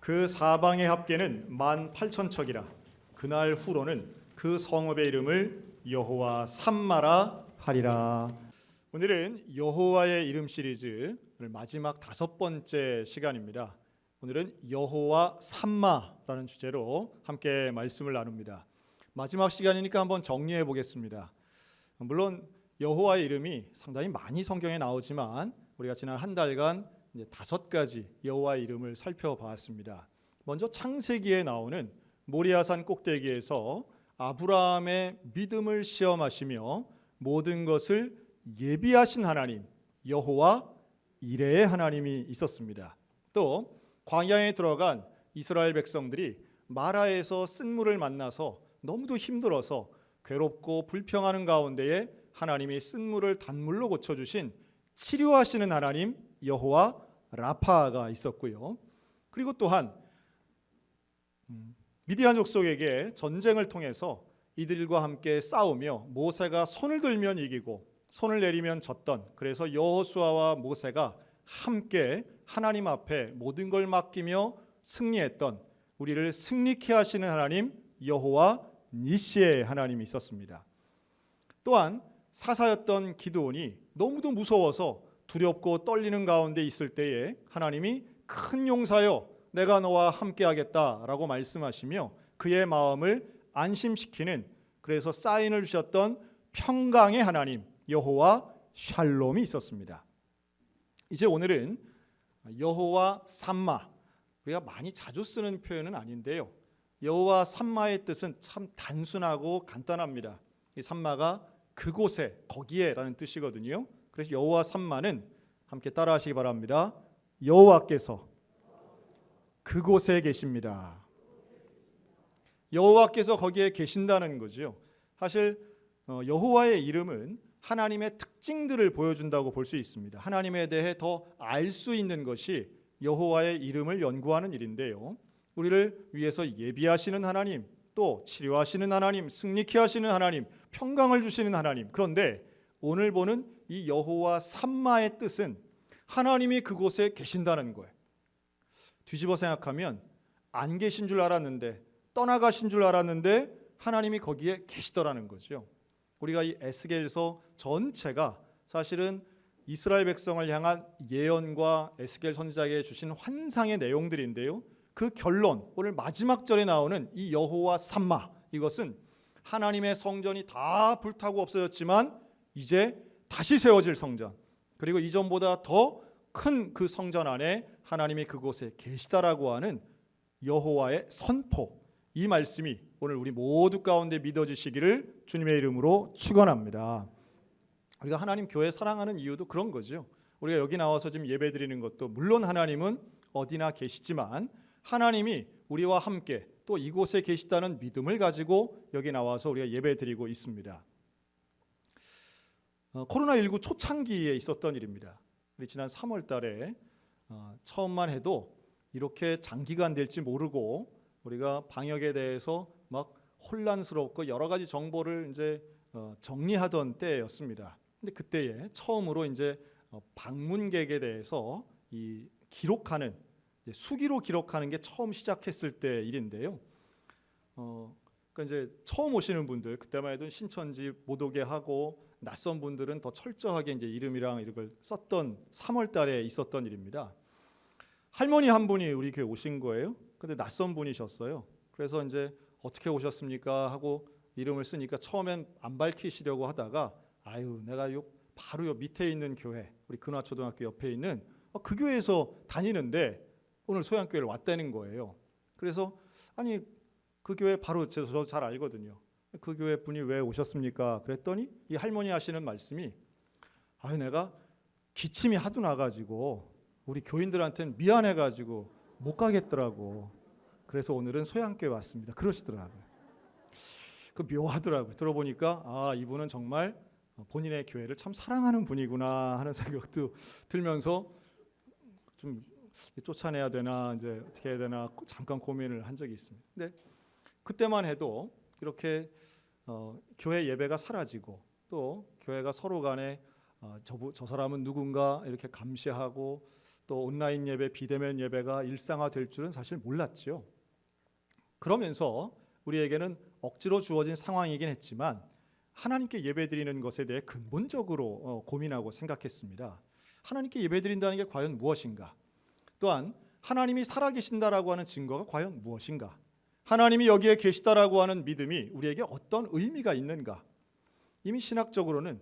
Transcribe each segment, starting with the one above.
그 사방의 합계는 18,000척이라 그날 후로는 그 성읍의 이름을 여호와 삼마라 하리라. 오늘은 여호와의 이름 시리즈 오늘 마지막 5번째 시간입니다. 오늘은 여호와 삼마라는 주제로 함께 말씀을 나눕니다. 마지막 시간이니까 한번 정리해 보겠습니다. 물론 여호와의 이름이 상당히 많이 성경에 나오지만 우리가 지난 한 달간 이제 5가지 여호와의 이름을 살펴봤습니다. 먼저 창세기에 나오는 모리아산 꼭대기에서 아브라함의 믿음을 시험하시며 모든 것을 예비하신 하나님 여호와 이레의 하나님이 있었습니다. 또 광야에 들어간 이스라엘 백성들이 마라에서 쓴물을 만나서 너무도 힘들어서 괴롭고 불평하는 가운데에 하나님이 쓴물을 단물로 고쳐주신 치료하시는 하나님 여호와 라파가 있었고요. 그리고 또한 미디안 족속에게 전쟁을 통해서 이들과 함께 싸우며 모세가 손을 들면 이기고 손을 내리면 졌던, 그래서 여호수아와 모세가 함께 하나님 앞에 모든 걸 맡기며 승리했던, 우리를 승리케 하시는 하나님 여호와 니시의 하나님이 있었습니다. 또한 사사였던 기드온이 너무도 무서워서 두렵고 떨리는 가운데 있을 때에 하나님이 큰 용사여 내가 너와 함께하겠다라고 말씀하시며 그의 마음을 안심시키는, 그래서 사인을 주셨던 평강의 하나님 여호와 샬롬이 있었습니다. 이제 오늘은 여호와 삼마, 우리가 많이 자주 쓰는 표현은 아닌데요, 여호와 삼마의 뜻은 참 단순하고 간단합니다. 이 삼마가 그곳에, 거기에라는 뜻이거든요. 그래서 여호와 삼마는 함께 따라하시기 바랍니다. 여호와께서 그곳에 계십니다. 여호와께서 거기에 계신다는 거죠. 사실 여호와의 이름은 하나님의 특징들을 보여준다고 볼 수 있습니다. 하나님에 대해 더 알 수 있는 것이 여호와의 이름을 연구하는 일인데요, 우리를 위해서 예비하시는 하나님, 또 치료하시는 하나님, 승리케 하시는 하나님, 평강을 주시는 하나님. 그런데 오늘 보는 이 여호와 삼마의 뜻은 하나님이 그곳에 계신다는 거예요. 뒤집어 생각하면 안 계신 줄 알았는데, 떠나가신 줄 알았는데 하나님이 거기에 계시더라는 거죠. 우리가 이 에스겔서 전체가 사실은 이스라엘 백성을 향한 예언과 에스겔 선지자에게 주신 환상의 내용들인데요, 그 결론, 오늘 마지막 절에 나오는 이 여호와 삼마, 이것은 하나님의 성전이 다 불타고 없어졌지만 이제 다시 세워질 성전, 그리고 이전보다 더 큰 그 성전 안에 하나님이 그곳에 계시다라고 하는 여호와의 선포, 이 말씀이 오늘 우리 모두 가운데 믿어지시기를 주님의 이름으로 축원합니다. 우리가 하나님 교회 사랑하는 이유도 그런 거죠. 우리가 여기 나와서 지금 예배드리는 것도 물론 하나님은 어디나 계시지만 하나님이 우리와 함께 또 이곳에 계시다는 믿음을 가지고 여기 나와서 우리가 예배드리고 있습니다. 코로나19 초창기에 있었던 일입니다. 우리 지난 3월 달에 처음만 해도 이렇게 장기간 될지 모르고 우리가 방역에 대해서 막 혼란스럽고 여러 가지 정보를 이제 정리하던 때였습니다. 근데 그때에 처음으로 이제 방문객에 대해서 이 기록하는, 수기로 기록하는 게 처음 시작했을 때 일인데요. 그러니까 이제 처음 오시는 분들, 그때만 해도 신천지 못 오게 하고 낯선 분들은 더 철저하게 이제 이름이랑 이걸 썼던 3월 달에 있었던 일입니다. 할머니 한 분이 우리 교회 오신 거예요. 근데 낯선 분이셨어요. 그래서 이제 어떻게 오셨습니까 하고 이름을 쓰니까 처음엔 안 밝히시려고 하다가 아유, 내가 바로 요 밑에 있는 교회, 우리 근화초등학교 옆에 있는 그 교회에서 다니는데 오늘 소양교회를 왔다는 거예요. 그래서 아니 그 교회 바로 저 잘 알거든요. 그 교회 분이 왜 오셨습니까? 그랬더니 이 할머니 하시는 말씀이 아유, 내가 기침이 하도 나가지고 우리 교인들한테는 미안해가지고 못 가겠더라고. 그래서 오늘은 소양교회 왔습니다. 그러시더라고요. 그 묘하더라고요. 들어보니까 아, 이분은 정말 본인의 교회를 참 사랑하는 분이구나 하는 생각도 들면서 좀 쫓아내야 되나 이제 어떻게 해야 되나 잠깐 고민을 한 적이 있습니다. 근데 그때만 해도 이렇게 교회 예배가 사라지고 또 교회가 서로 간에 저 사람은 누군가 이렇게 감시하고 또 온라인 예배, 비대면 예배가 일상화될 줄은 사실 몰랐죠. 그러면서 우리에게는 억지로 주어진 상황이긴 했지만 하나님께 예배드리는 것에 대해 근본적으로 고민하고 생각했습니다. 하나님께 예배드린다는 게 과연 무엇인가? 또한 하나님이 살아계신다라고 하는 증거가 과연 무엇인가? 하나님이 여기에 계시다라고 하는 믿음이 우리에게 어떤 의미가 있는가? 이미 신학적으로는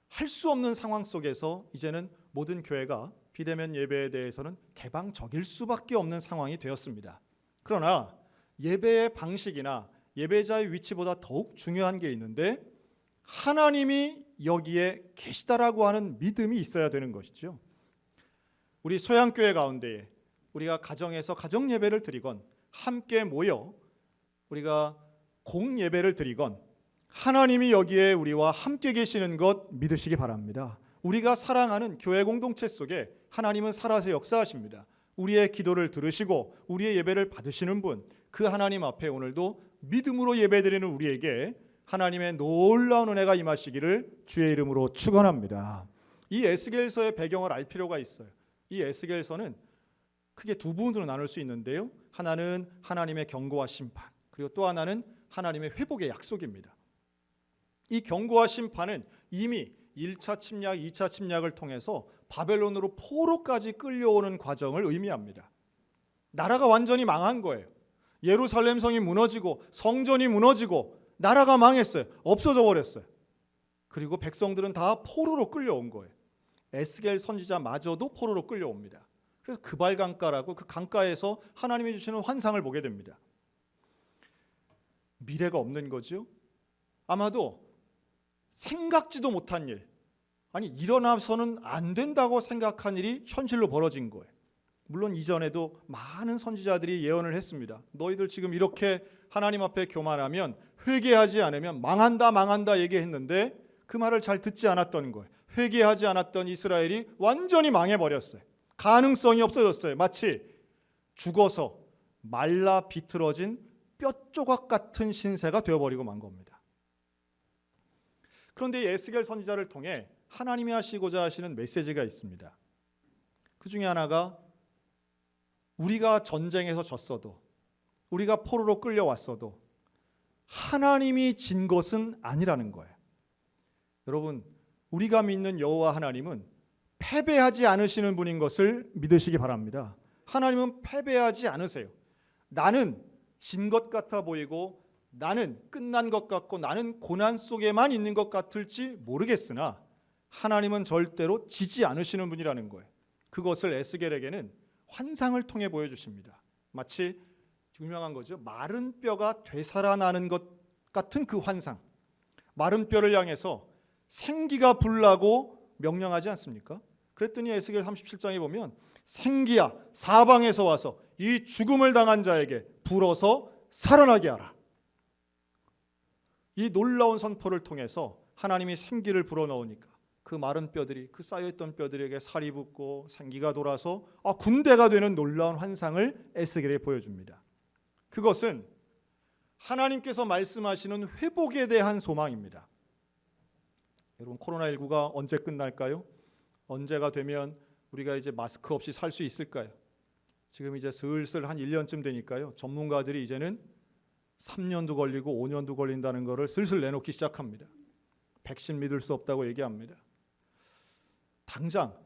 할 수 없는 상황 속에서 이제는 모든 교회가 비대면 예배에 대해서는 개방적일 수밖에 없는 상황이 되었습니다. 그러나 예배의 방식이나 예배자의 위치보다 더욱 중요한 게 있는데 하나님이 여기에 계시다라고 하는 믿음이 있어야 되는 것이죠. 우리 소양교회 가운데에 우리가 가정에서 가정 예배를 드리건 함께 모여 우리가 공예배를 드리건 하나님이 여기에 우리와 함께 계시는 것 믿으시기 바랍니다. 우리가 사랑하는 교회 공동체 속에 하나님은 살아서 역사하십니다. 우리의 기도를 들으시고 우리의 예배를 받으시는 분, 그 하나님 앞에 오늘도 믿음으로 예배드리는 우리에게 하나님의 놀라운 은혜가 임하시기를 주의 이름으로 축원합니다. 이 에스겔서의 배경을 알 필요가 있어요. 이 에스겔서는 크게 두 부분으로 나눌 수 있는데요. 하나는 하나님의 경고와 심판, 그리고 또 하나는 하나님의 회복의 약속입니다. 이 경고와 심판은 이미 1차 침략, 2차 침략을 통해서 바벨론으로 포로까지 끌려오는 과정을 의미합니다. 나라가 완전히 망한 거예요. 예루살렘 성이 무너지고 성전이 무너지고 나라가 망했어요. 없어져 버렸어요. 그리고 백성들은 다 포로로 끌려온 거예요. 에스겔 선지자마저도 포로로 끌려옵니다. 그래서 그발강가라고 그 강가에서 하나님이 주시는 환상을 보게 됩니다. 미래가 없는 거죠. 아마도 생각지도 못한 일, 아니 일어나서는 안 된다고 생각한 일이 현실로 벌어진 거예요. 물론 이전에도 많은 선지자들이 예언을 했습니다. 너희들 지금 이렇게 하나님 앞에 교만하면, 회개하지 않으면 망한다 얘기했는데 그 말을 잘 듣지 않았던 거예요. 회개하지 않았던 이스라엘이 완전히 망해버렸어요. 가능성이 없어졌어요. 마치 죽어서 말라 비틀어진 뼈조각 같은 신세가 되어버리고 만 겁니다. 그런데 이 에스겔 선지자를 통해 하나님이 하시고자 하시는 메시지가 있습니다. 그 중에 하나가 우리가 전쟁에서 졌어도, 우리가 포로로 끌려왔어도 하나님이 진 것은 아니라는 거예요. 여러분, 우리가 믿는 여호와 하나님은 패배하지 않으시는 분인 것을 믿으시기 바랍니다. 하나님은 패배하지 않으세요. 나는 진 것 같아 보이고 나는 끝난 것 같고 나는 고난 속에만 있는 것 같을지 모르겠으나 하나님은 절대로 지지 않으시는 분이라는 거예요. 그것을 에스겔에게는 환상을 통해 보여주십니다. 마치 유명한 거죠. 마른 뼈가 되살아나는 것 같은 그 환상. 마른 뼈를 향해서 생기가 불라고 명령하지 않습니까? 그랬더니 에스겔 37장에 보면 생기야 사방에서 와서 이 죽음을 당한 자에게 불어서 살아나게 하라. 이 놀라운 선포를 통해서 하나님이 생기를 불어넣으니까 그 마른 뼈들이, 그 쌓여있던 뼈들에게 살이 붙고 생기가 돌아서 군대가 되는 놀라운 환상을 에스겔에 보여줍니다. 그것은 하나님께서 말씀하시는 회복에 대한 소망입니다. 여러분, 코로나19가 언제 끝날까요? 언제가 되면 우리가 이제 마스크 없이 살 수 있을까요? 지금 이제 슬슬 한 1년쯤 되니까요. 전문가들이 이제는 3년도 걸리고 5년도 걸린다는 것을 슬슬 내놓기 시작합니다. 백신 믿을 수 없다고 얘기합니다. 당장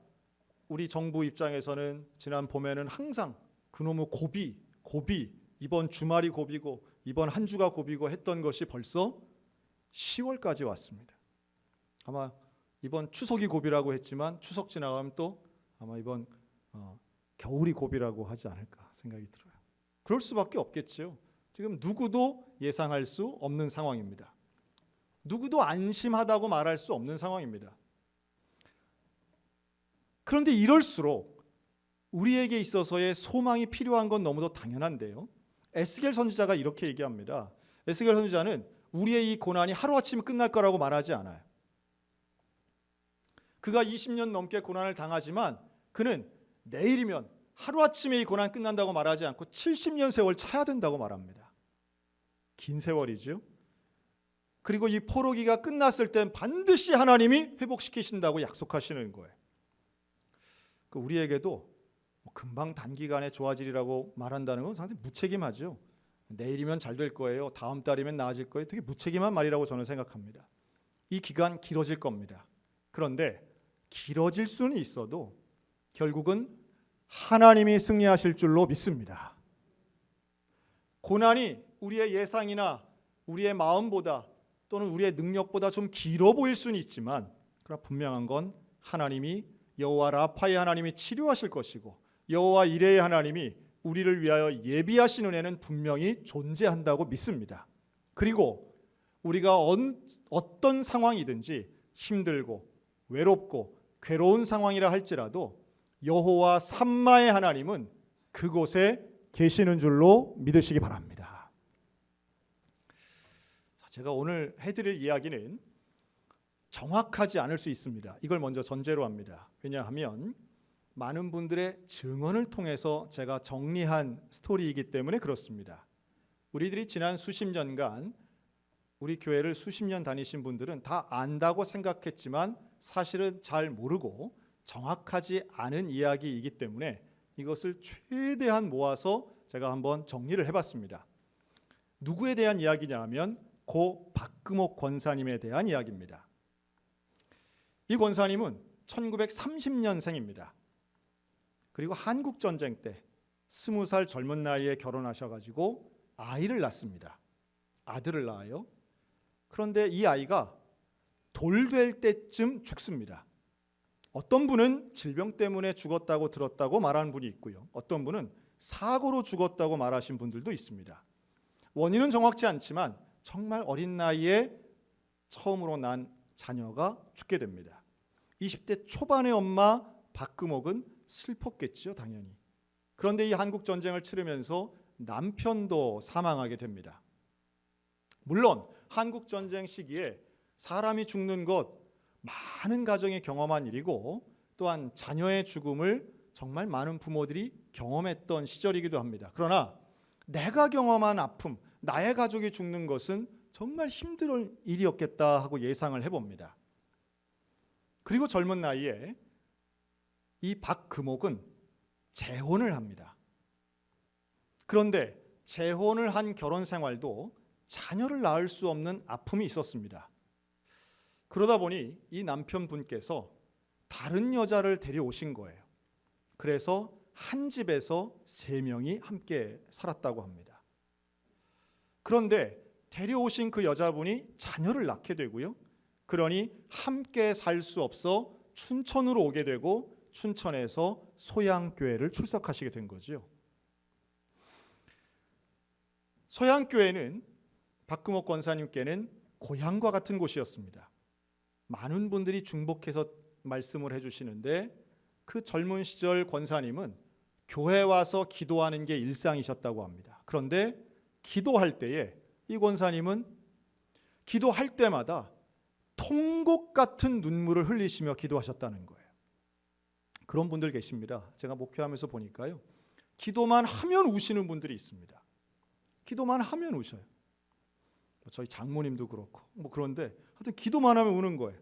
우리 정부 입장에서는 지난 봄에는 항상 그놈의 고비, 이번 주말이 고비고 이번 한 주가 고비고 했던 것이 벌써 10월까지 왔습니다. 아마 이번 추석이 고비라고 했지만 추석 지나가면 또 아마 이번 겨울이 고비라고 하지 않을까 생각이 들어요. 그럴 수밖에 없겠죠. 지금 누구도 예상할 수 없는 상황입니다. 누구도 안심하다고 말할 수 없는 상황입니다. 그런데 이럴수록 우리에게 있어서의 소망이 필요한 건 너무도 당연한데요. 에스겔 선지자가 이렇게 얘기합니다. 에스겔 선지자는 우리의 이 고난이 하루아침에 끝날 거라고 말하지 않아요. 그가 20년 넘게 고난을 당하지만 그는 내일이면 하루아침에 이 고난 끝난다고 말하지 않고 70년 세월 차야 된다고 말합니다. 긴 세월이죠. 그리고 이 포로기가 끝났을 땐 반드시 하나님이 회복시키신다고 약속하시는 거예요. 우리에게도 금방 단기간에 좋아지리라고 말한다는 건 상당히 무책임하죠. 내일이면 잘 될 거예요. 다음 달이면 나아질 거예요. 되게 무책임한 말이라고 저는 생각합니다. 이 기간 길어질 겁니다. 그런데 길어질 수는 있어도 결국은 하나님이 승리하실 줄로 믿습니다. 고난이 우리의 예상이나 우리의 마음보다 또는 우리의 능력보다 좀 길어 보일 수는 있지만, 그러나 분명한 건 하나님이, 여호와 라파의 하나님이 치료하실 것이고 여호와 이레의 하나님이 우리를 위하여 예비하신 은혜는 분명히 존재한다고 믿습니다. 그리고 우리가 어떤 상황이든지 힘들고 외롭고 괴로운 상황이라 할지라도 여호와 삼마의 하나님은 그곳에 계시는 줄로 믿으시기 바랍니다. 제가 오늘 해드릴 이야기는 정확하지 않을 수 있습니다. 이걸 먼저 전제로 합니다. 왜냐하면 많은 분들의 증언을 통해서 제가 정리한 스토리이기 때문에 그렇습니다. 우리들이 지난 수십 년간 우리 교회를 수십 년 다니신 분들은 다 안다고 생각했지만 사실은 잘 모르고 정확하지 않은 이야기이기 때문에 이것을 최대한 모아서 제가 한번 정리를 해봤습니다. 누구에 대한 이야기냐 하면 고 박금옥 권사님에 대한 이야기입니다. 이 권사님은 1930년생입니다. 그리고 한국전쟁 때 20살 젊은 나이에 결혼하셔가지고 아이를 낳습니다. 아들을 낳아요. 그런데 이 아이가 돌 될 때쯤 죽습니다. 어떤 분은 질병 때문에 죽었다고 들었다고 말하는 분이 있고요. 어떤 분은 사고로 죽었다고 말하신 분들도 있습니다. 원인은 정확치 않지만 정말 어린 나이에 처음으로 난 자녀가 죽게 됩니다. 20대 초반의 엄마 박금옥은 슬펐겠지요, 당연히. 그런데 이 한국 전쟁을 치르면서 남편도 사망하게 됩니다. 물론 한국 전쟁 시기에 사람이 죽는 것 많은 가정이 경험한 일이고 또한 자녀의 죽음을 정말 많은 부모들이 경험했던 시절이기도 합니다. 그러나 내가 경험한 아픔, 나의 가족이 죽는 것은 정말 힘들 일이었겠다 하고 예상을 해봅니다. 그리고 젊은 나이에 이 박금옥은 재혼을 합니다. 그런데 재혼을 한 결혼 생활도 자녀를 낳을 수 없는 아픔이 있었습니다. 그러다 보니 이 남편분께서 다른 여자를 데려오신 거예요. 그래서 한 집에서 3명이 함께 살았다고 합니다. 그런데 데려오신 그 여자분이 자녀를 낳게 되고요. 그러니 함께 살 수 없어 춘천으로 오게 되고 춘천에서 소양교회를 출석하시게 된 거죠. 소양교회는 박금옥 권사님께는 고향과 같은 곳이었습니다. 많은 분들이 중복해서 말씀을 해주시는데 그 젊은 시절 권사님은 교회 와서 기도하는 게 일상이셨다고 합니다. 그런데 기도할 때에 이 권사님은 기도할 때마다 통곡 같은 눈물을 흘리시며 기도하셨다는 거예요. 그런 분들 계십니다. 제가 목회하면서 보니까요. 기도만 하면 우시는 분들이 있습니다. 기도만 하면 우셔요. 저희 장모님도 그렇고 그런데 하여튼 기도만 하면 우는 거예요.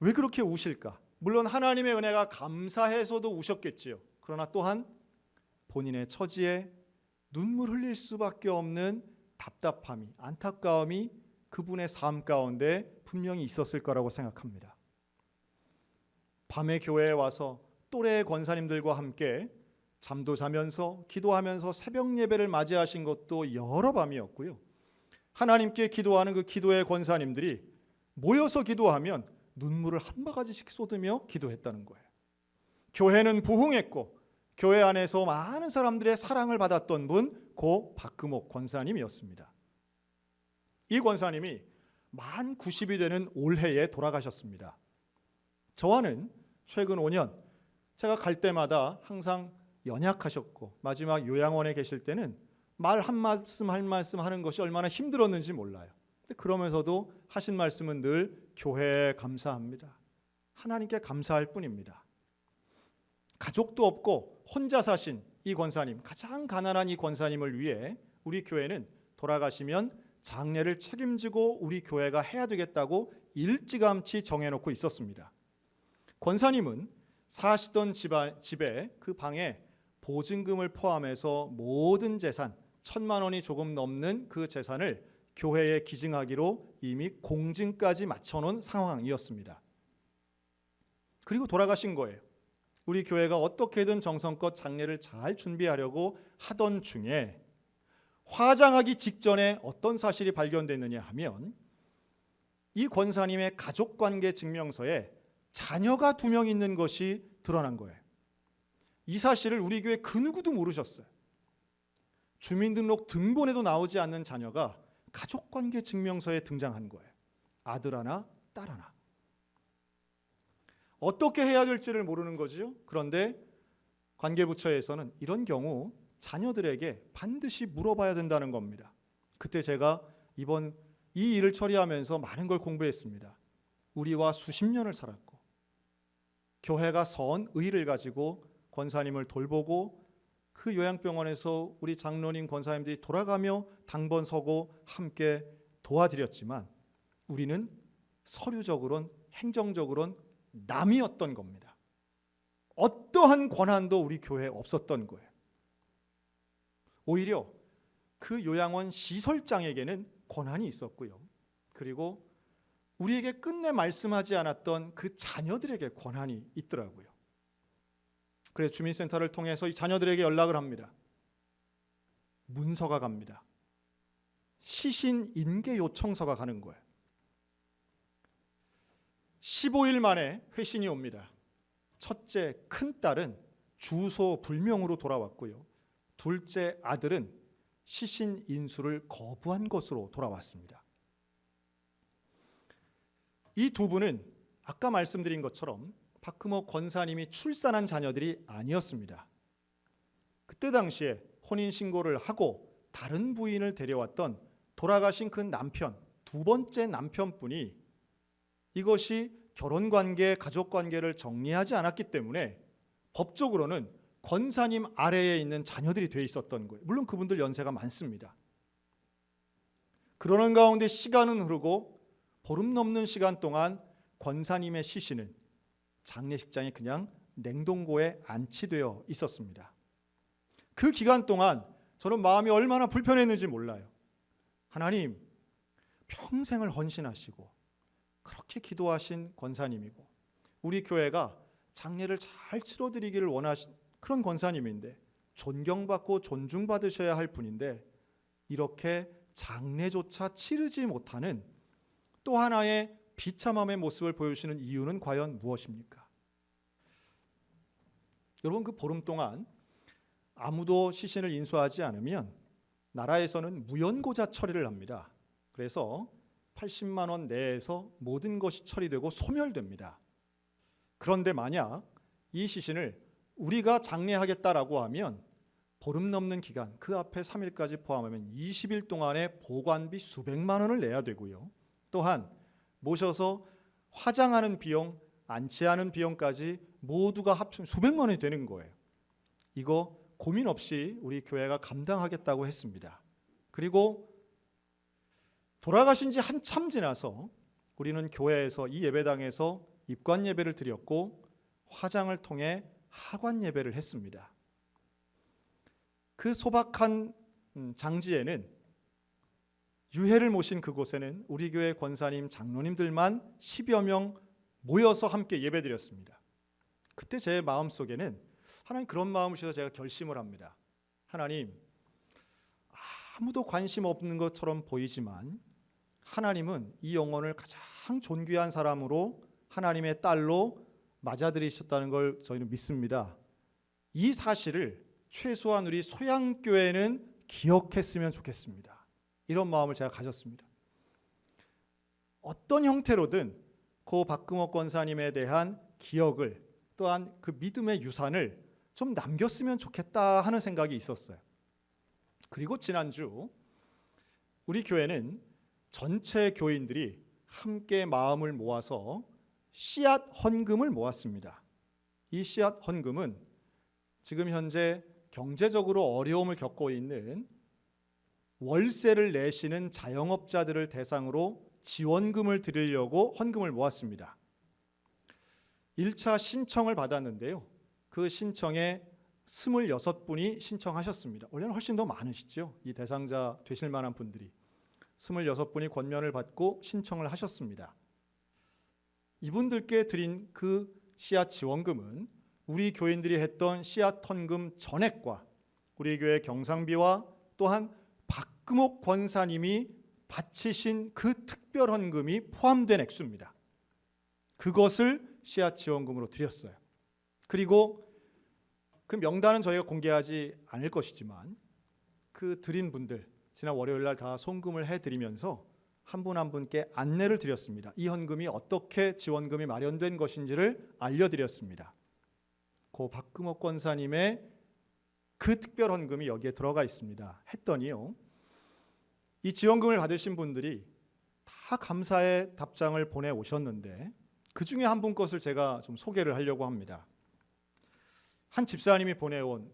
왜 그렇게 우실까? 물론 하나님의 은혜가 감사해서도 우셨겠지요. 그러나 또한 본인의 처지에 눈물 흘릴 수밖에 없는 답답함이, 안타까움이 그분의 삶 가운데 분명히 있었을 거라고 생각합니다. 밤에 교회에 와서 또래 권사님들과 함께 잠도 자면서 기도하면서 새벽 예배를 맞이하신 것도 여러 밤이었고요. 하나님께 기도하는 그 기도의 권사님들이 모여서 기도하면 눈물을 한 바가지씩 쏟으며 기도했다는 거예요. 교회는 부흥했고 교회 안에서 많은 사람들의 사랑을 받았던 분, 고 박금옥 권사님이었습니다. 이 권사님이 만 90이 되는 올해에 돌아가셨습니다. 저와는 최근 5년 제가 갈 때마다 항상 연약하셨고 마지막 요양원에 계실 때는 말 한 말씀 한 말씀 하는 것이 얼마나 힘들었는지 몰라요. 그러면서도 하신 말씀은 늘 교회에 감사합니다. 하나님께 감사할 뿐입니다. 가족도 없고 혼자 사신 이 권사님, 가장 가난한 이 권사님을 위해 우리 교회는 돌아가시면 장례를 책임지고 우리 교회가 해야 되겠다고 일찌감치 정해놓고 있었습니다. 권사님은 사시던 집에 그 방에 보증금을 포함해서 모든 재산 1,000만 원이 조금 넘는 그 재산을 교회에 기증하기로 이미 공증까지 마쳐놓은 상황이었습니다. 그리고 돌아가신 거예요. 우리 교회가 어떻게든 정성껏 장례를 잘 준비하려고 하던 중에 화장하기 직전에 어떤 사실이 발견됐느냐 하면 이 권사님의 가족관계 증명서에 자녀가 2명 있는 것이 드러난 거예요. 이 사실을 우리 교회 그 누구도 모르셨어요. 주민등록 등본에도 나오지 않는 자녀가 가족관계 증명서에 등장한 거예요. 아들 하나, 딸 하나. 어떻게 해야 될지를 모르는 거지요. 그런데 관계부처에서는 이런 경우 자녀들에게 반드시 물어봐야 된다는 겁니다. 그때 제가 이번 이 일을 처리하면서 많은 걸 공부했습니다. 우리와 수십 년을 살았고 교회가 선 의를 가지고 권사님을 돌보고 그 요양병원에서 우리 장로님 권사님들이 돌아가며 당번 서고 함께 도와드렸지만 우리는 서류적으로는 행정적으로는 남이었던 겁니다. 어떠한 권한도 우리 교회에 없었던 거예요. 오히려 그 요양원 시설장에게는 권한이 있었고요. 그리고 우리에게 끝내 말씀하지 않았던 그 자녀들에게 권한이 있더라고요. 그래서 주민센터를 통해서 이 자녀들에게 연락을 합니다. 문서가 갑니다. 시신 인계 요청서가 가는 거예요. 15일 만에 회신이 옵니다. 첫째 큰딸은 주소 불명으로 돌아왔고요. 둘째 아들은 시신 인수를 거부한 것으로 돌아왔습니다. 이 두 분은 아까 말씀드린 것처럼 박금호 권사님이 출산한 자녀들이 아니었습니다. 그때 당시에 혼인신고를 하고 다른 부인을 데려왔던 돌아가신 그 남편, 2번째 남편분이 이것이 결혼관계, 가족관계를 정리하지 않았기 때문에 법적으로는 권사님 아래에 있는 자녀들이 돼 있었던 거예요. 물론 그분들 연세가 많습니다. 그러는 가운데 시간은 흐르고 보름 넘는 시간 동안 권사님의 시신은 장례식장에 그냥 냉동고에 안치되어 있었습니다. 그 기간 동안 저는 마음이 얼마나 불편했는지 몰라요. 하나님, 평생을 헌신하시고 그렇게 기도하신 권사님이고 우리 교회가 장례를 잘 치러드리기를 원하신 그런 권사님인데 존경받고 존중받으셔야 할 분인데 이렇게 장례조차 치르지 못하는 또 하나의 비참함의 모습을 보여주시는 이유는 과연 무엇입니까? 여러분, 그 보름 동안 아무도 시신을 인수하지 않으면 나라에서는 무연고자 처리를 합니다. 그래서 80만 원 내에서 모든 것이 처리되고 소멸됩니다. 그런데 만약 이 시신을 우리가 장례하겠다라고 하면 보름 넘는 기간, 그 앞에 3일까지 포함하면 20일 동안의 보관비 수백만 원을 내야 되고요. 또한 모셔서 화장하는 비용, 안치하는 비용까지 모두가 합치면 수백만 원이 되는 거예요. 이거 고민 없이 우리 교회가 감당하겠다고 했습니다. 그리고 돌아가신 지 한참 지나서 우리는 교회에서 이 예배당에서 입관 예배를 드렸고 화장을 통해 하관 예배를 했습니다. 그 소박한 장지에는 유해를 모신 그곳에는 우리 교회 권사님, 장로님들만 10여 명 모여서 함께 예배드렸습니다. 그때 제 마음속에는 하나님 그런 마음을 주셔서 제가 결심을 합니다. 하나님, 아무도 관심 없는 것처럼 보이지만 하나님은 이 영혼을 가장 존귀한 사람으로 하나님의 딸로 맞아들이셨다는 걸 저희는 믿습니다. 이 사실을 최소한 우리 소양교회는 기억했으면 좋겠습니다. 이런 마음을 제가 가졌습니다. 어떤 형태로든 고 박금호 권사님에 대한 기억을 또한 그 믿음의 유산을 좀 남겼으면 좋겠다 하는 생각이 있었어요. 그리고 지난주 우리 교회는 전체 교인들이 함께 마음을 모아서 씨앗 헌금을 모았습니다. 이 씨앗 헌금은 지금 현재 경제적으로 어려움을 겪고 있는 월세를 내시는 자영업자들을 대상으로 지원금을 드리려고 헌금을 모았습니다. 1차 신청을 받았는데요. 그 신청에 26분이 신청하셨습니다. 원래는 훨씬 더 많으시죠. 이 대상자 되실 만한 분들이 26분이 권면을 받고 신청을 하셨습니다. 이분들께 드린 그 씨앗 지원금은 우리 교인들이 했던 씨앗 헌금 전액과 우리 교회 경상비와 또한 박금옥 권사님이 바치신 그 특별 헌금이 포함된 액수입니다. 그것을 씨앗 지원금으로 드렸어요. 그리고 그 명단은 저희가 공개하지 않을 것이지만 그 드린 분들 지난 월요일 날 다 송금을 해드리면서 한 분 한 분께 안내를 드렸습니다. 이 헌금이 어떻게 지원금이 마련된 것인지를 알려드렸습니다. 고 박금옥 권사님의 그 특별 헌금이 여기에 들어가 있습니다. 했더니요, 이 지원금을 받으신 분들이 다 감사의 답장을 보내오셨는데 그 중에 한 분 것을 제가 좀 소개를 하려고 합니다. 한 집사님이 보내온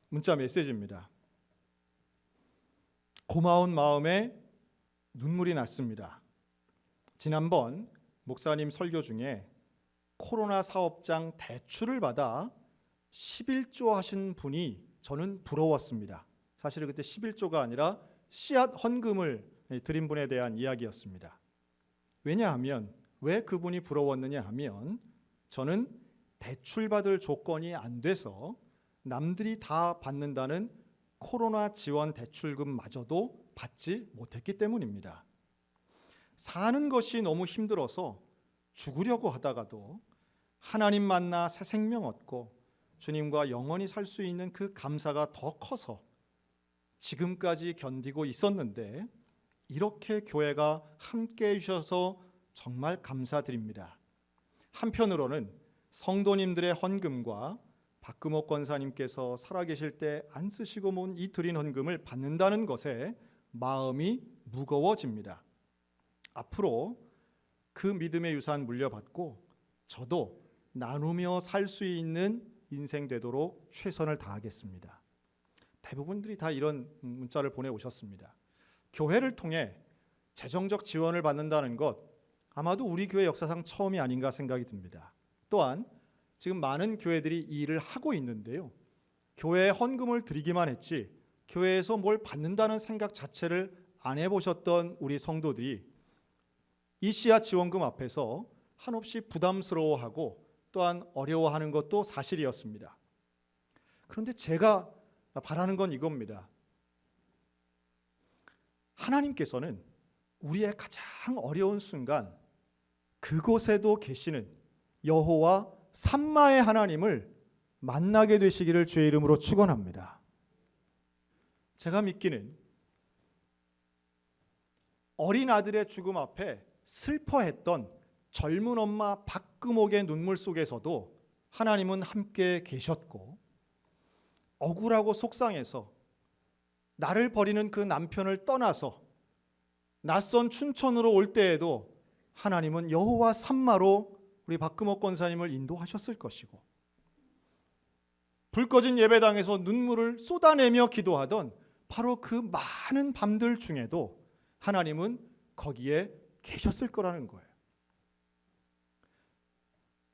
문자 메시지입니다. 고마운 마음에 눈물이 났습니다. 지난번 목사님 설교 중에 코로나 사업장 대출을 받아 11조 하신 분이 저는 부러웠습니다. 사실은 그때 11조가 아니라 씨앗 헌금을 드린 분에 대한 이야기였습니다. 왜냐하면 왜 그분이 부러웠느냐 하면 저는 대출받을 조건이 안 돼서 남들이 다 받는다는 코로나 지원 대출금마저도 받지 못했기 때문입니다. 사는 것이 너무 힘들어서 죽으려고 하다가도 하나님 만나 새 생명 얻고 주님과 영원히 살 수 있는 그 감사가 더 커서 지금까지 견디고 있었는데 이렇게 교회가 함께 해주셔서 정말 감사드립니다. 한편으로는 성도님들의 헌금과 박금옥 권사님께서 살아계실 때 안 쓰시고 모은 이 드린 헌금을 받는다는 것에 마음이 무거워집니다. 앞으로 그 믿음의 유산 물려받고 저도 나누며 살 수 있는 인생 되도록 최선을 다하겠습니다. 대부분들이 다 이런 문자를 보내오셨습니다. 교회를 통해 재정적 지원을 받는다는 것 아마도 우리 교회 역사상 처음이 아닌가 생각이 듭니다. 또한 지금 많은 교회들이 이 일을 하고 있는데요. 교회에 헌금을 드리기만 했지 교회에서 뭘 받는다는 생각 자체를 안 해보셨던 우리 성도들이 이 씨앗 지원금 앞에서 한없이 부담스러워하고 또한 어려워하는 것도 사실이었습니다. 그런데 제가 바라는 건 이겁니다. 하나님께서는 우리의 가장 어려운 순간 그곳에도 계시는 여호와 삼마의 하나님을 만나게 되시기를 주의 이름으로 축원합니다. 제가 믿기는 어린 아들의 죽음 앞에 슬퍼했던 젊은 엄마 박금옥의 눈물 속에서도 하나님은 함께 계셨고, 억울하고 속상해서 나를 버리는 그 남편을 떠나서 낯선 춘천으로 올 때에도 하나님은 여호와 삼마로 우리 박금옥 권사님을 인도하셨을 것이고, 불 꺼진 예배당에서 눈물을 쏟아내며 기도하던 바로 그 많은 밤들 중에도 하나님은 거기에 계셨을 거라는 거예요.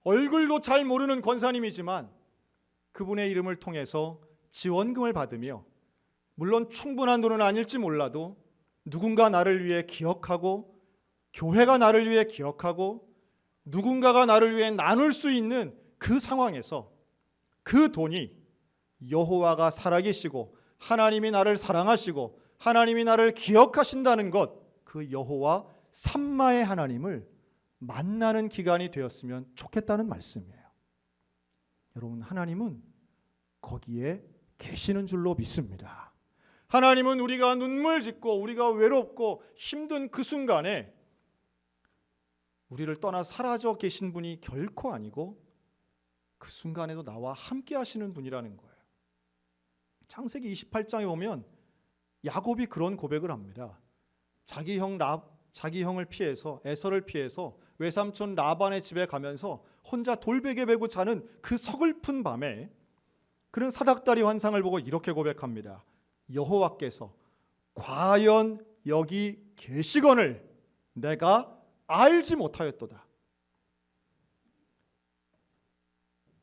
얼굴도 잘 모르는 권사님이지만 그분의 이름을 통해서 지원금을 받으며, 물론 충분한 돈은 아닐지 몰라도 누군가 나를 위해 기억하고 교회가 나를 위해 기억하고 누군가가 나를 위해 나눌 수 있는 그 상황에서 그 돈이 여호와가 살아계시고 하나님이 나를 사랑하시고 하나님이 나를 기억하신다는 것, 그 여호와 삼마의 하나님을 만나는 기간이 되었으면 좋겠다는 말씀이에요. 여러분, 하나님은 거기에 계시는 줄로 믿습니다. 하나님은 우리가 눈물 짓고 우리가 외롭고 힘든 그 순간에 우리를 떠나 사라져 계신 분이 결코 아니고 그 순간에도 나와 함께 하시는 분이라는 거예요. 창세기 28장에 보면 야곱이 그런 고백을 합니다. 자기 형을 피해서, 에서를 피해서 외삼촌 라반의 집에 가면서 혼자 돌베개 베고 자는 그 서글픈 밤에 그는 사닥다리 환상을 보고 이렇게 고백합니다. 여호와께서 과연 여기 계시거늘 내가 알지 못하였도다.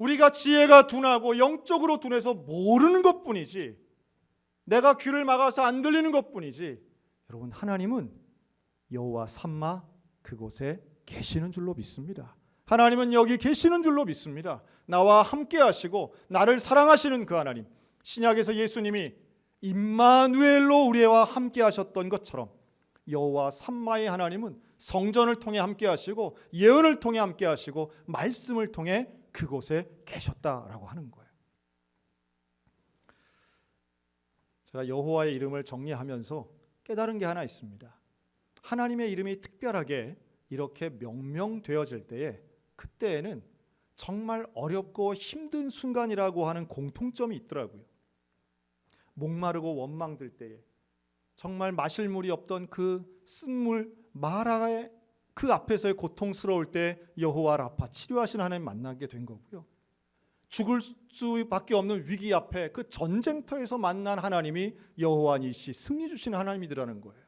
우리가 지혜가 둔하고 영적으로 둔해서 모르는 것뿐이지, 내가 귀를 막아서 안 들리는 것뿐이지, 여러분 하나님은 여호와 삼마 그곳에 계시는 줄로 믿습니다. 하나님은 여기 계시는 줄로 믿습니다. 나와 함께 하시고 나를 사랑하시는 그 하나님, 신약에서 예수님이 임마누엘로 우리와 함께 하셨던 것처럼 여호와 삼마의 하나님은 성전을 통해 함께 하시고 예언을 통해 함께 하시고 말씀을 통해 그곳에 계셨다라고 하는 거예요. 제가 여호와의 이름을 정리하면서 깨달은 게 하나 있습니다. 하나님의 이름이 특별하게 이렇게 명명되어질 때에, 그때에는 정말 어렵고 힘든 순간이라고 하는 공통점이 있더라고요. 목마르고 원망될 때에, 정말 마실 물이 없던 그 쓴물 마라의 그 앞에서의 고통스러울 때 여호와 라파 치료하시는 하나님 만나게 된 거고요. 죽을 수밖에 없는 위기 앞에 그 전쟁터에서 만난 하나님이 여호와 니시, 승리 주시는 하나님이더라는 거예요.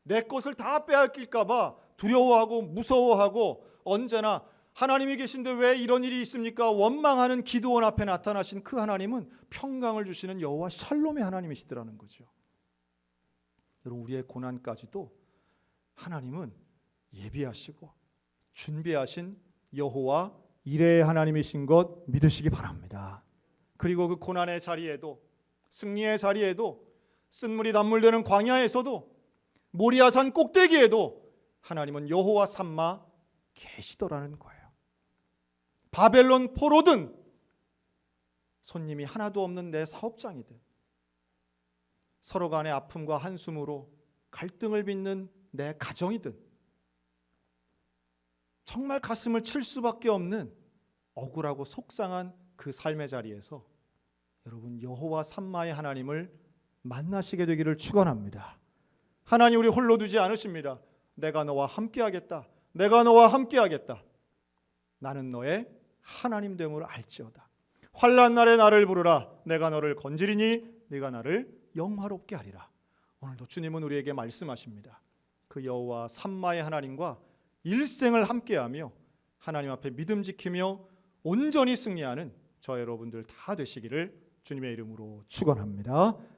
내 것을 다 빼앗길까 봐 두려워하고 무서워하고 언제나 하나님이 계신데 왜 이런 일이 있습니까? 원망하는 기드온 앞에 나타나신 그 하나님은 평강을 주시는 여호와 샬롬의 하나님이시더라는 거죠. 여러분, 우리의 고난까지도 하나님은 예비하시고 준비하신 여호와 이레의 하나님이신 것 믿으시기 바랍니다. 그리고 그 고난의 자리에도, 승리의 자리에도, 쓴물이 단물되는 광야에서도, 모리아산 꼭대기에도 하나님은 여호와 삼마 계시더라는 거예요. 바벨론 포로든 손님이 하나도 없는 내 사업장이든, 서로 간의 아픔과 한숨으로 갈등을 빚는 내 가정이든, 정말 가슴을 칠 수밖에 없는 억울하고 속상한 그 삶의 자리에서 여러분 여호와 삼마의 하나님을 만나시게 되기를 축원합니다. 하나님 우리 홀로 두지 않으십니다. 내가 너와 함께하겠다. 내가 너와 함께하겠다. 나는 너의 하나님 됨을 알지어다. 환난 날에 나를 부르라. 내가 너를 건지리니 네가 나를 영화롭게 하리라. 오늘도 주님은 우리에게 말씀하십니다. 그 여호와 삼마의 하나님과 일생을 함께하며 하나님 앞에 믿음 지키며 온전히 승리하는 저 여러분들 다 되시기를 주님의 이름으로 축원합니다.